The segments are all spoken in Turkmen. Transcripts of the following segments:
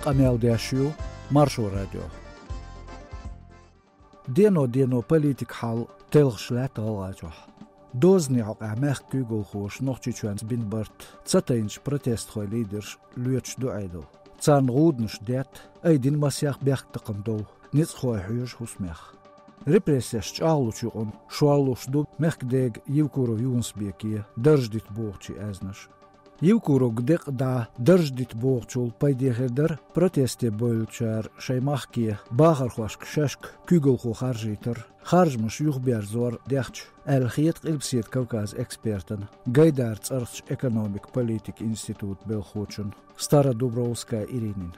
قميل داشيو مارشو راديو دينو بوليتيك حال تلغش لا تغلاجوح دوزني عق عماخ كيغل خوش نوخشي چوانس بين برت تساتينش بروتست خوي ليدرش لويتش دو ايدل تسان غودنش ديت ايدين مسياخ بيخ تقندو نيز خوي حيوش حسميخ ريبريسيش چاغلوچ يقون شوالوش دو مخ ديگ يوكورو يونس بيكي درجديت بوغچي ازنش يوكورو قدق دا درجديت بوغچول بايديخدر بروتستي بولچار شيماخكي باخر خوشك ششك كيغل خو خارجيتر خارج مش يخبر زور ديخش الخيط قلبسيت كوكاز اكسبيرتن غايدار تسرش ايكونوميك بوليتيك انستيتوت بالخوچن ستارا دوبرووسكا إيرينين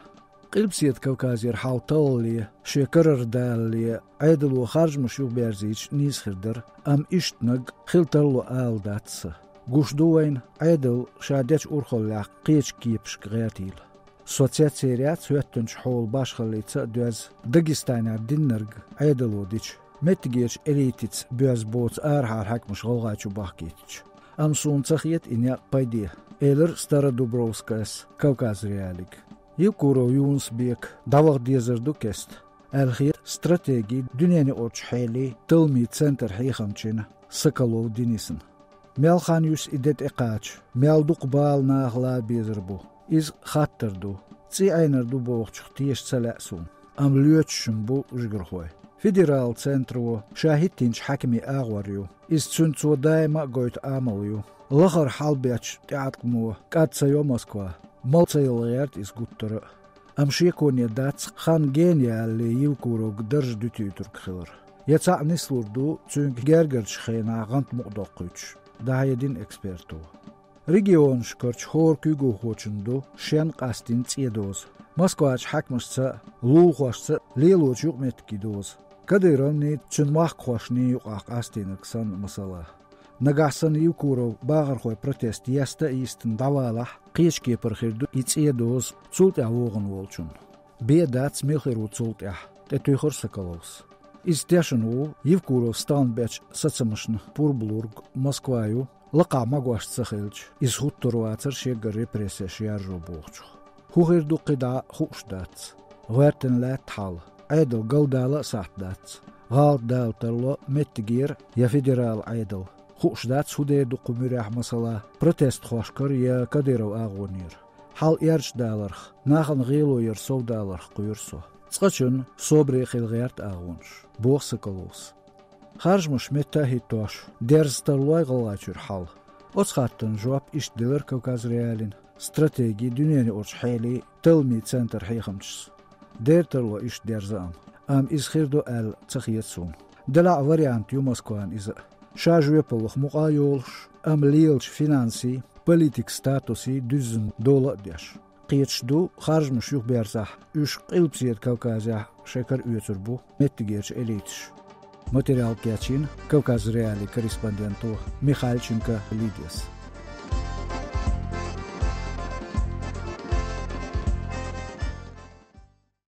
قلبسيت كوكاز يرحاو طولي شكرر دالي عيدلو خارج مش يخبر زيش نيز خردر ام اشتنق خلطلو آل داتس گوش دوين عيدل شاديش أورخلاق قيش كيبش غياتيل سوتيات سيريات سويتنش حول باش خليتsa دوز داغستانيا دينرغ عيدلو ديش متجيش إليتيتس بيوز بوتس آرحار حكمش غلغاتشو باحكيتش أم سون تخيت إنيا بايديه إيلر ستارا دوبرووسكاس كوكاز رياليك يوكورو يونس بيك داوغ ديزر دوكست الخير استراتيجي دنياني أوتش حيلي تلمي تسنتر حيخمتشين سكالو دينيسن ميلخان يوس إدت إقاتش ميل دو قبال ناغلا بيزربو إز خاطر دو تسي عينر دو بوغتش تيش تسلأسون أم ليوتشن بو جغرخوي فيدرال سنترو شاهدتينش حكمي آغوريو إز تسنتو دايما قويت آماليو لخر حالبياتش تعتقمو كاتسايو موسكوا ملتسيل غيرت إز قطر أم شيكوني داتس خان جينيا اللي يوكورو قدرج دوتي ترك خلر يتسع نسلور دو تسنك جرجرش خينا غانت مقدوقيتش دايدين اكسبيرتو ريجيون شكرش خور كيغو خوچندو شين قاستين تيدوز موسكواش حكمشتا لوخوشتا ليلوچ يقمتكي دوز كديروني تشنواخ خوشني يقاق قاستينكسن مسالا نغاسن يوكورو باغر خوي بروتست يستا ايستن داوالح قيشكي برخيردو يتيدوز تسولت اوغن ولچون بيداتس ميلخيرو تسولت تتوخر سكالوس إستيشنو يفكورو ستان بيتش ساتسمشن بوربلورغ موسكوايو لقا ماغواش تسخيلش إسخوت ترواتر شيغر ريبريسي شيارجو بوغچو هو غير دو قدا خوش دات غيرتن لا تحال عيدل قلدالا ساعت دات غال دال ترلو متجير يا فيدرال عيدل خوش دات سودير دو قميريح مسلا بروتست خوشكر يا كديرو آغونير حال إيرش دالرخ ناخن غيلو يرسو دالرخ قيرسو تسقچن صبري خلغيرت آغونش بوغ سكالوس خارج مش متى هيتوش درسترلوي غلاچور حال أتخاتن جواب إش دلر كوكاز ريالين استراتيجي دنياني أرش حيلي تلمي تسنتر حيخمش ديرترلو إش درزام أم إزخيردو آل تخيتسون دلع فاريانت يو موسكوان إذا شاج يبلخ مقايولش أم ليلش فينانسي بوليتيك ستاتوسي $1000 ديش قيتش دو خارج مش يخ بيرزح إش قلبسيت كوكازيح شكر يوتربو متجيرش إليتش ماتريال كاتشين كوكاز ريالي كوريسبوندنتو ميخالченко Лидис